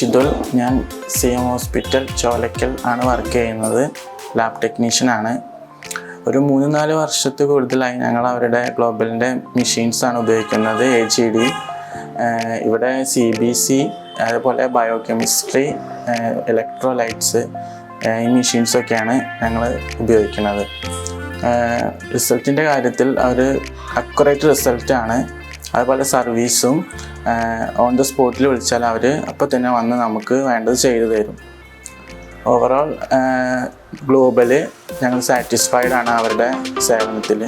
ഷിദുൽ. ഞാൻ CM hospital Cholakkal ആണ് work ചെയ്യുന്നത്. ലാബ് ടെക്നീഷ്യനാണ്. ഒരു 3-4 വർഷത്തിൽ കൂടുതലായി ഞങ്ങൾ അവരുടെ ഗ്ലോബലിൻ്റെ മെഷീൻസാണ് ഉപയോഗിക്കുന്നത്. AGD, ഇവിടെ CBC, അതുപോലെ ബയോകെമിസ്ട്രി, ഇലക്ട്രോലൈറ്റ്സ്, ഈ മെഷീൻസൊക്കെയാണ് ഞങ്ങൾ ഉപയോഗിക്കുന്നത്. റിസൾട്ടിൻ്റെ കാര്യത്തിൽ അവർ അക്യുറേറ്റ് റിസൾട്ടാണ്. അതുപോലെ സർവീസും ഓൺ ദ സ്പോട്ടിൽ വിളിച്ചാൽ അവർ അപ്പോൾ തന്നെ വന്ന് നമുക്ക് വേണ്ടത് ചെയ്തു തരും. ഓവറോൾ ഗ്ലോബൽ ഞങ്ങൾ സാറ്റിസ്ഫൈഡ് ആണ് അവരുടെ സേവനത്തിൽ.